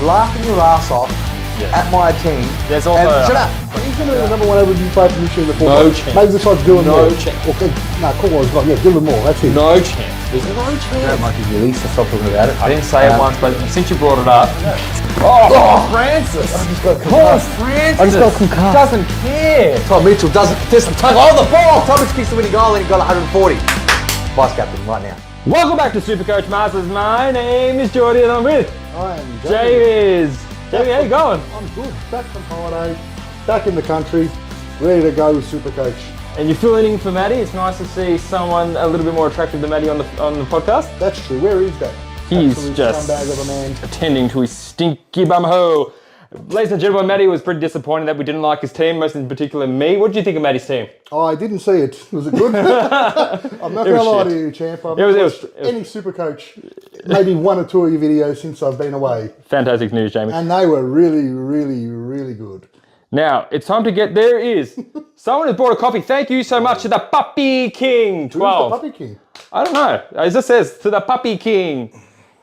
You're laughing your ass off at my team. There's also... shut up! He's going to be the number one overview player for Mission in the No chance. Maybe besides Dylan Moore. No chance. Okay. No, Cornwall's got, Dylan Moore, that's it. No chance. There's no chance. Don't like his release, stop talking about it. I didn't say it once, but since you brought it up... Francis! I just got Francis! I just got concussed. Doesn't care. Tom Mitchell doesn't tug on the ball. Tom Mitchell kicks the winning goal and he got 140. Vice captain right now. Welcome back to SuperCoach Masters. My name is Jordy and I'm with I am Jamie. Jamie, how you going? I'm good. Back from holiday, back in the country, ready to go with SuperCoach. And you're filling in for Maddie. It's nice to see someone a little bit more attractive than Maddie on the podcast. That's true. Where is that? He's Absolute just scumbag of a man. attending to his stinky bumho. Ladies and gentlemen, Maddie was pretty disappointed that we didn't like his team, most in particular me. What did you think of Maddie's team? Oh, I didn't see it. Was it good? I'm not going to lie to you, champ. I've watched any SuperCoach, maybe one or two of your videos since I've been away. Fantastic news, Jamie. And they were really, really, really good. Now, it's time to get, there is someone has brought a copy. Thank you so much to the Puppy King 12. Who's the Puppy King? I don't know. It just says, to the Puppy King.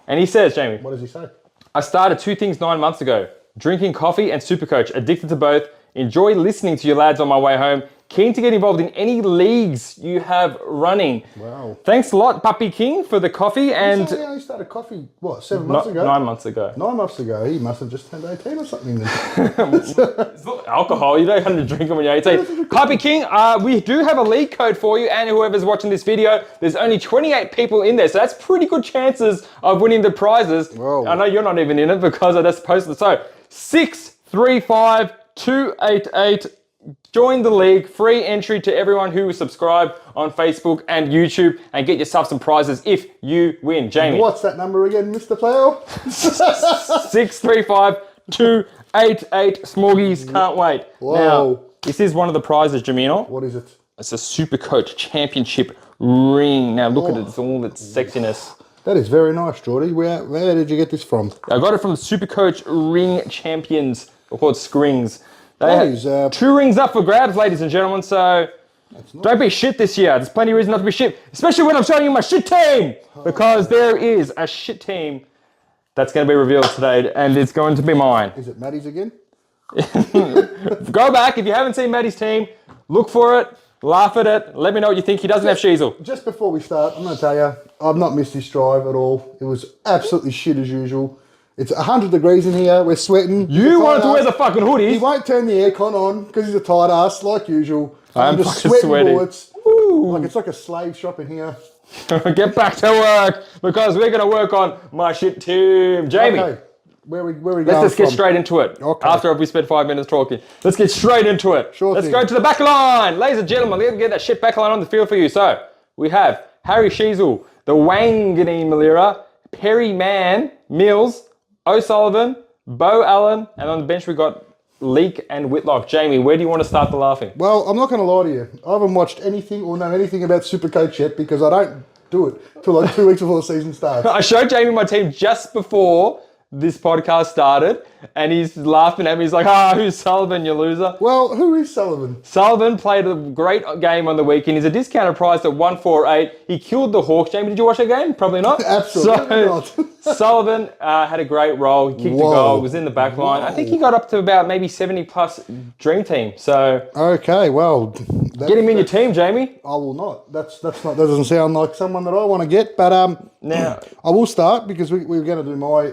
And he says, Jamie. What does he say? I started two things 9 months ago. Drinking coffee and SuperCoach. Addicted to both. Enjoy listening to you lads on my way home. Keen to get involved in any leagues you have running. Wow. Thanks a lot, Puppy King, for the coffee. And He only started coffee, what, 7 months ago? 9 months ago. 9 months ago. He must have just turned 18 or something. It's not alcohol. You don't have to drink them when you're 18. Puppy King, we do have a league code for you, and whoever's watching this video, there's only 28 people in there, so that's pretty good chances of winning the prizes. Whoa. I know you're not even in it because I just posted. So 635288. Join the league. Free entry to everyone who is subscribed on Facebook and YouTube, and get yourself some prizes if you win. Jamie. What's that number again, Mr. Player? 635288. Smorgies, can't wait. Whoa. Now, this is one of the prizes, Jamino. What is it? It's a SuperCoach Championship ring. Now look at it, it's all its sexiness. That is very nice, Jordy. Where did you get this from? I got it from the SuperCoach Ring Champions, or called Scrings. They That have is, 2 rings up for grabs, ladies and gentlemen, so don't be shit this year. There's plenty of reason not to be shit, especially when I'm showing you my shit team, because there is a shit team that's going to be revealed today, and it's going to be mine. Is it Maddie's again? Go back, if you haven't seen Maddie's team, look for it, laugh at it, let me know what you think. He doesn't have Sheasel. Just before we start, I'm going to tell you, I've not missed this drive at all. It was absolutely shit as usual. It's 100 degrees in here. We're sweating. You wanted to wear the fucking hoodie. He won't turn the aircon on because he's a tight ass, like usual. I'm just fucking sweating. bullets. Like it's like a slave shop in here. Get back to work, because we're going to work on my shit team. Jamie, Okay, where we going let's just get from? straight into it. Okay. After we spent 5 minutes talking, let's get straight into it. Sure Let's thing. go to the backline. Ladies and gentlemen, let's get that shit backline on the field for you. So, we have Harry Sheasel, the Wangani Malira, Perry Mann, Mills, O'Sullivan, Bo Allen, and on the bench we got Leak and Whitlock. Jamie, where do you want to start the laughing? Well, I'm not going to lie to you. I haven't watched anything or know anything about SuperCoach yet because I don't do it till like 2 weeks before the season starts. I showed Jamie my team just before this podcast started, and he's laughing at me. He's like, who's Sullivan, you loser? Well, who is Sullivan? Sullivan played a great game on the weekend. He's a discounted price at 148. He killed the Hawks. Jamie, did you watch that game? Probably not. Absolutely not. Sullivan had a great role. He kicked a goal, was in the back line. I think he got up to about maybe 70 plus dream team. So Okay, well, get him in your team, Jamie. I will not. That's not. That doesn't sound like someone that I want to get. But Now I will start because we're going to do my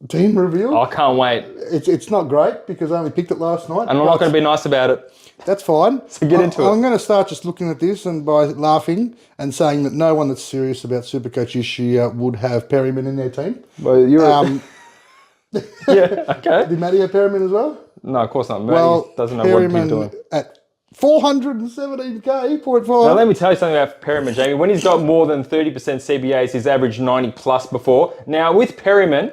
team reveal. I can't wait. It's not great because I only picked it last night. And I'm not going to be nice about it. That's fine. So get into it. I'm going to start just looking at this and by laughing and saying that no one that's serious about SuperCoach this year would have Perryman in their team. Well, you're... yeah, okay. Did Matty have Perryman as well? No, of course not. Well, Matty doesn't know what he's Perryman doing. at 417k, 0.5. Now, let me tell you something about Perryman, Jamie. When he's got more than 30% CBAs, he's averaged 90 plus before. Now, with Perryman,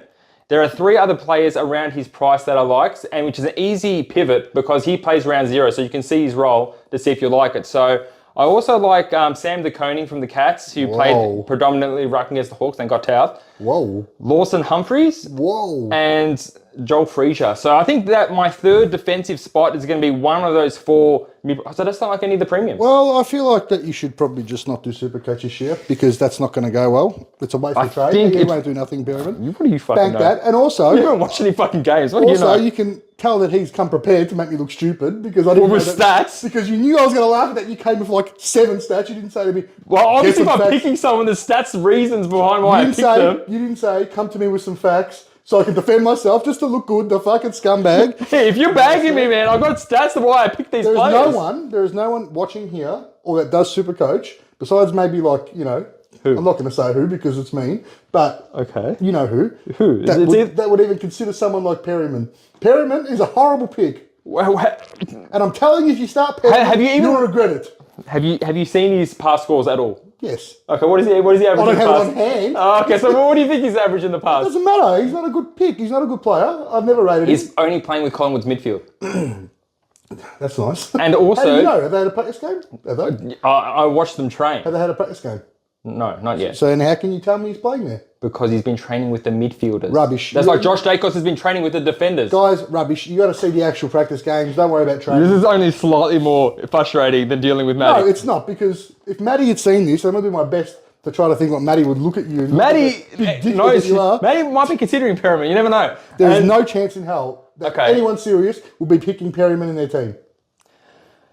there are 3 other players around his price that I like, and which is an easy pivot because he plays round 0, so you can see his role to see if you like it. So I also like Sam De Koning from the Cats, who played predominantly ruck against the Hawks and got towed. Whoa. Lawson Humphreys. Whoa. And Joel Freesia. So I think that my third defensive spot is going to be one of those 4 So that's not like any of the premiums. Well, I feel like that you should probably just not do SuperCoach this year because that's not going to go well. It's a waste of trade. You won't do nothing, Perryman. What do you fucking Bank know? that. And also... You haven't watched any fucking games. What do you know? Also, you can tell that he's come prepared to make me look stupid because I didn't with know that, stats. Because you knew I was going to laugh at that. You came with like 7 stats. You didn't say to me... Well, obviously if I'm facts. picking someone, the stats reasons behind why I picked them. You didn't say, come to me with some facts so I can defend myself just to look good, the fucking scumbag. Hey, if you're bagging me, man, I've got stats of why I picked these players. There is no one watching here or that does SuperCoach, besides maybe like, you know... Who? I'm not going to say who because it's mean, but okay, you know who. Who? That would even consider someone like Perryman. Perryman is a horrible pick. And I'm telling you, if you start Perryman, you'll regret it. Have you seen his past scores at all? Yes. Okay, what is he average I in don't the have past? it on hand. Oh, okay, so what do you think he's average in the past? Doesn't matter. He's not a good pick. He's not a good player. I've never rated him. He's only playing with Collingwood's midfield. That's nice. And also... How do you know? Have they had a practice game? Have they? I watched them train. Have they had a practice game? No, not yet. So then how can you tell me he's playing there? Because he's been training with the midfielders. Rubbish. That's like Josh Dacos has been training with the defenders. Guys, rubbish. You got to see the actual practice games. Don't worry about training. This is only slightly more frustrating than dealing with Matty. No, it's not, because if Matty had seen this, I'm going to do my best to try to think what Matty would look at you. And Matty knows. You are. Matty might be considering Perryman. You never know. There is no chance in hell that anyone serious will be picking Perryman in their team.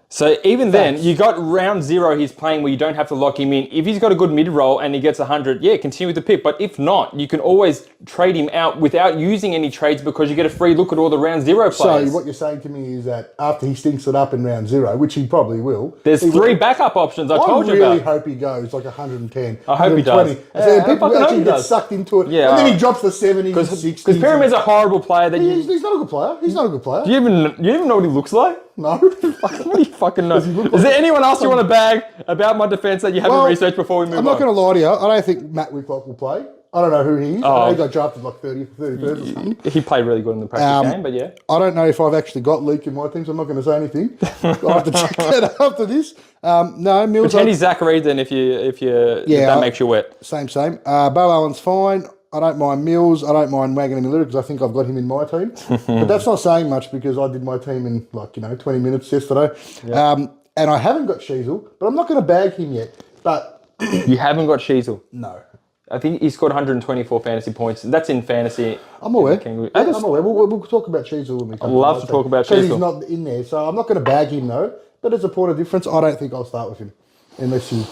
So even then, you got round 0 he's playing where you don't have to lock him in. If he's got a good mid-roll and he gets 100, yeah, continue with the pick. But if not, you can always trade him out without using any trades because you get a free look at all the round 0 players. So what you're saying to me is that after he stinks it up in round 0, which he probably will. There's 3 backup options I told you about. I really hope he goes like 110, I hope he does. So people actually get sucked into it. Yeah, and then he drops the 70s, 60s. Because Perryman's a horrible player. He's not a good player. He's not a good player. Do you even know what he looks like? No. What do you fucking know? Is there anyone else you want to bag about my defence that you haven't researched before we move on? I'm not going to lie to you. I don't think Matt Whitlock will play. I don't know who he is. I know he got drafted like 31st or something. He played really good in the practice game, but yeah. I don't know if I've actually got Leak in my team, so I'm not going to say anything. I'll have to check that after this. No, Mills... Pretend he's Zach Reed then if that makes you wet. Same. Bo Allen's fine. I don't mind Mills. I don't mind wagging him a little because I think I've got him in my team. But that's not saying much because I did my team in 20 minutes yesterday. Yep. And I haven't got Sheasel, but I'm not going to bag him yet. But you haven't got Sheasel? No. I think he scored 124 fantasy points. That's in fantasy. I'm aware. I'm aware. We'll talk about Sheasel when we come. I'd love to talk about Sheasel. Because he's not in there. So I'm not going to bag him though. But as a point of difference, I don't think I'll start with him. Unless he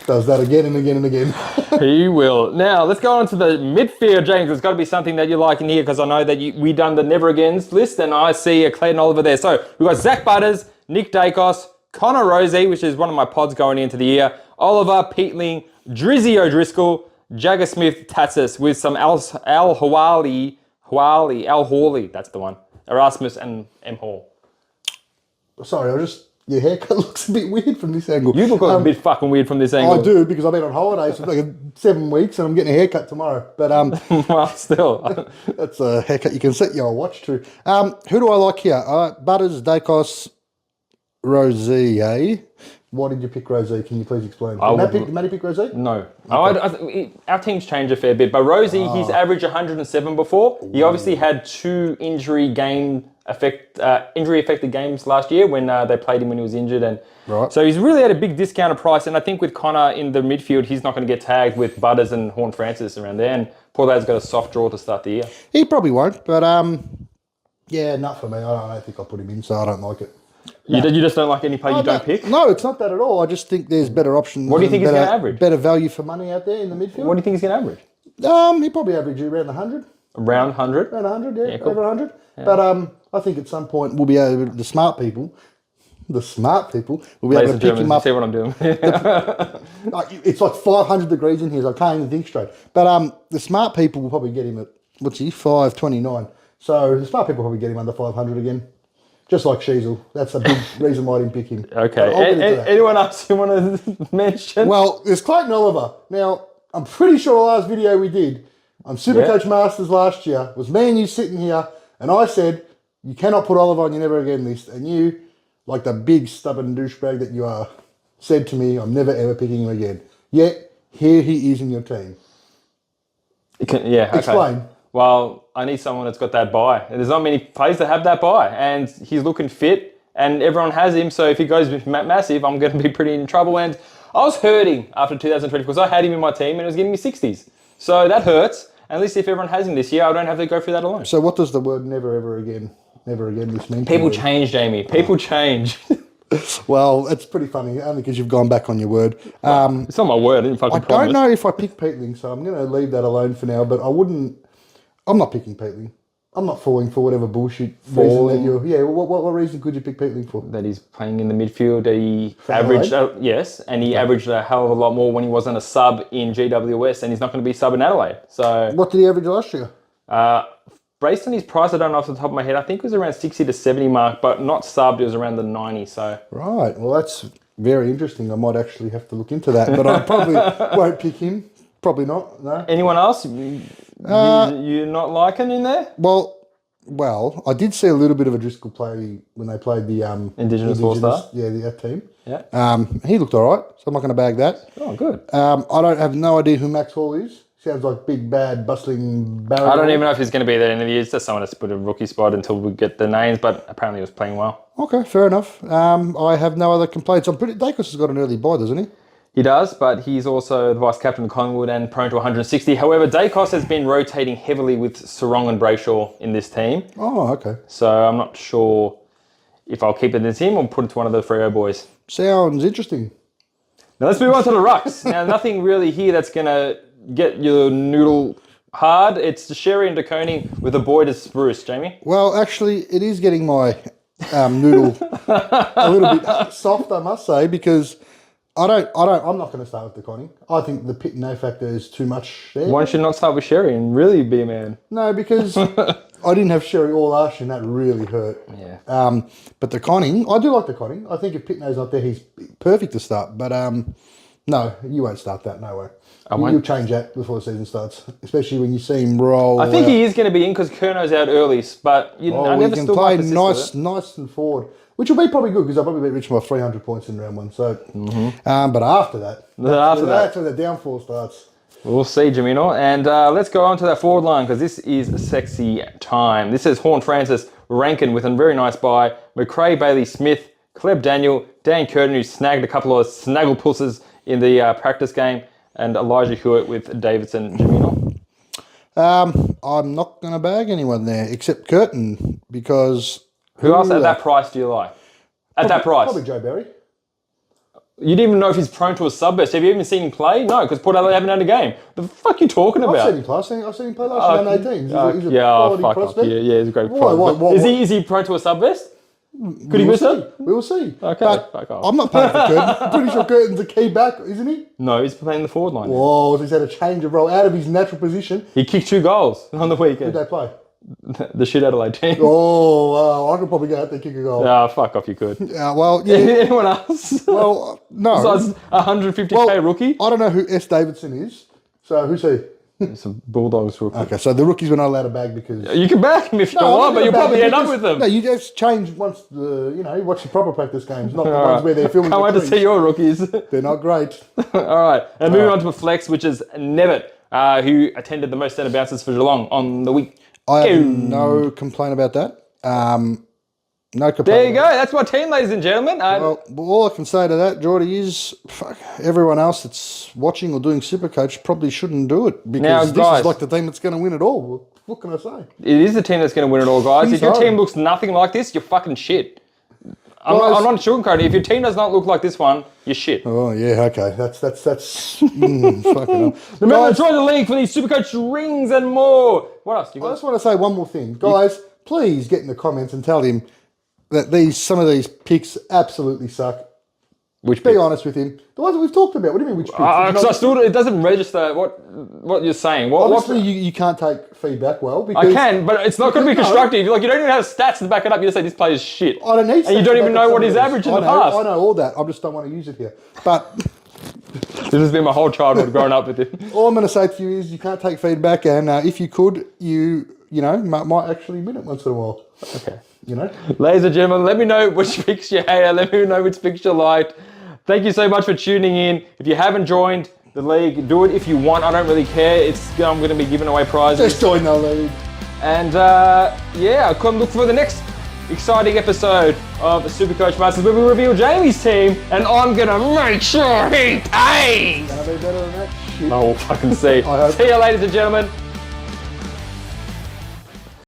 does that again and again and again. He will. Now, let's go on to the midfield, James. There's got to be something that you like in here because I know that we done the never agains list and I see a Clayton Oliver there. So we've got Zach Butters, Nick Dacos, Connor Rosie, which is one of my pods going into the year, Oliver, Peatling, Drizzy O'Driscoll, Jagger Smith, Tatsis with some Al Hawley, that's the one, Erasmus and M. Hall. Sorry, your haircut looks a bit weird from this angle. You look a bit fucking weird from this angle. I do, because I've been on holidays for like 7 weeks and I'm getting a haircut tomorrow. But well, still. That's a haircut you can set your watch to. Who do I like here? Butters, Dacos, Rosie, eh? Why did you pick Rosie? Can you please explain? Did Matty pick Rosie? No. Okay. Our team's changed a fair bit, but Rosie, he's averaged 107 before. Ooh. He obviously had 2 injury-affected games last year when they played him when he was injured. And so he's really at a big discounted price. And I think with Connor in the midfield, he's not going to get tagged with Butters and Horn Francis around there. And poor lad's got a soft draw to start the year. He probably won't, but yeah, not for me. I don't think I'll put him in, so I don't like it. No. You just don't like any player you don't pick? No, it's not that at all. I just think there's better options. What do you think he's going to average? Better value for money out there in the midfield. What do you think he's going to average? He probably average around 100. Around 100? Around 100, yeah. Cool. Over 100. Yeah. But I think at some point we'll be able to, the smart people will be able to pick him up. See what I'm doing? It's like 500 degrees in here, so I can't even think straight. But the smart people will probably get him at, 529. So the smart people will probably get him under 500 again. Just like Sheasel. That's a big reason why I didn't pick him. Okay. Anyone else you want to mention? Well, there's Clayton Oliver. Now, I'm pretty sure the last video we did on SuperCoach Masters last year was me and you sitting here, and I said, you cannot put Oliver on your never again list. And you, like the big stubborn douchebag that you are, said to me, I'm never ever picking him again. Yet, here he is in your team. Explain. Well, I need someone that's got that buy. There's not many players that have that buy, and he's looking fit. and everyone has him. So if he goes massive, I'm going to be pretty in trouble. And I was hurting after 2020 because I had him in my team and it was getting me 60s. So that hurts. At least if everyone has him this year, I don't have to go through that alone. So what does the word never ever again this mean? People change, Jamie. People change. Well, it's pretty funny, only because you've gone back on your word. It's not my word. I didn't fucking promise. I don't know if I pick Peatling, so I'm going to leave that alone for now, but I'm not picking Peatling. I'm not falling for whatever bullshit reason that you're... Yeah, what reason could you pick Peatling for? That he's playing in the midfield, that he averaged... yes, and he averaged a hell of a lot more when he wasn't a sub in GWS, and he's not going to be sub in Adelaide. So... What did he average last year? Based on his price, I don't know off the top of my head, I think it was around 60 to 70 mark, but not subbed, it was around the 90, so... Right, well, that's very interesting. I might actually have to look into that, but I probably won't pick him. Probably not, no. Anyone else you're not liking in there? Well, I did see a little bit of a Driscoll play when they played the... Indigenous All-Star? Yeah, that team. Yeah. He looked all right, so I'm not going to bag that. Oh, good. I don't have no idea who Max Hall is. Sounds like big, bad, bustling barrel. I don't even know if he's going to be there in the year. It's just someone that's put a rookie spot until we get the names, but apparently he was playing well. Okay, fair enough. I have no other complaints. Dacos has got an early bye, doesn't he? He does, but he's also the vice-captain of Collingwood and prone to 160. However, Dacos has been rotating heavily with Sarong and Brayshaw in this team. Oh, okay. So I'm not sure if I'll keep it in the team or put it to one of the Freo boys. Sounds interesting. Now let's move on to the rucks. Now, nothing really here that's going to get your noodle hard. It's Sherry and DeConing with a Boyd as Spruce, Jamie. Well, actually, it is getting my noodle a little bit soft, I must say, because I'm not going to start with DeConing. I think the pit no factor is too much there. Why don't you not start with Sherry and really be a man? No, because I didn't have Sherry all last year, and that really hurt. Yeah. But DeConing, I do like DeConing. I think if Pitno's not there, he's perfect to start. But no, you won't start that, no way. You'll change that before the season starts, especially when you see him roll. I think he is going to be in because Kerno's out early, but I never can still play like nice and forward, which will be probably good because I'll probably beat Richmond by 300 points in round one. So, but after that, that's when the downfall starts. We'll see, Jamino. And let's go on to that forward line because this is sexy time. This is Horn Francis Rankin with a very nice buy. McRae, Bailey Smith, Cleb Daniel, Dan Curtin, who snagged a couple of snaggle pusses in the practice game, and Elijah Hewitt with Davidson. Jamino? I'm not going to bag anyone there except Curtin because... Who else at that price do you like? That price? Probably Joe Berry. You didn't even know if he's prone to a sub-best. Have you even seen him play? No, because Port Adelaide haven't had a game. The fuck are you talking about? I've seen him play. I've seen him play last year in 18. He's a quality prospect. Yeah, he's a great prospect. Is he prone to a sub-vest? Could he miss it? We will see. Okay, but fuck off. I'm not paying for Curtin. I'm pretty sure Curtin's a key back, isn't he? No, he's playing the forward line. Whoa, he's had a change of role out of his natural position. He kicked 2 goals on the weekend. Who'd they play? The shit Adelaide team. Oh, I could probably go out there and kick a goal. Fuck off, you could. Well, yeah. Anyone else? Well, no. Besides 150k rookie? I don't know who S. Davidson is. So who's he? It's a Bulldogs rookie. Okay, so the rookies were not allowed to bag because... You can back him if you want, but you'll probably end up with them. No, you just change once you watch the proper practice games, not the ones where they're filming. Can't wait to see your rookies. They're not great. All right, and moving on to a flex, which is Nevitt, who attended the most centre bounces for Geelong on the week. I have no complaint about that. No complaint. There you go. That's my team, ladies and gentlemen. Well, all I can say to that, Jordy, is everyone else that's watching or doing SuperCoach probably shouldn't do it because this is like the team that's going to win it all. What can I say? It is the team that's going to win it all, guys. If your team looks nothing like this, you're fucking shit. I'm not sugarcoating. If your team does not look like this one, you're shit. Oh, yeah, okay. That's fucking hell. Remember to join the link for these SuperCoach rings and more. What else? I just want to say one more thing. Guys, please get in the comments and tell him that some of these picks absolutely suck. Be honest with him. The ones that we've talked about. What do you mean which picks? Because it doesn't register what you're saying. Obviously, you can't take feedback well. Because I can, but it's not going to be constructive. Like, you don't even have stats to back it up. You just say this player's shit. I don't need stats. And you don't even know what his average in the past. I know all that. I just don't want to use it here. But this has been my whole childhood growing up with it. All I'm going to say to you is you can't take feedback, and if you could, you might actually win it once in a while. Okay. Ladies and gentlemen, let me know which picks you hate. Let me know which picks you liked. Thank you so much for tuning in. If you haven't joined the league, do it if you want. I don't really care. I'm going to be giving away prizes. Just join the league. And come look for the next exciting episode of the SuperCoach Masters where we reveal Jamie's team, and I'm gonna make sure he pays. Gonna be better than that shit. Oh, we'll fucking see. I hope. See you, ladies and gentlemen.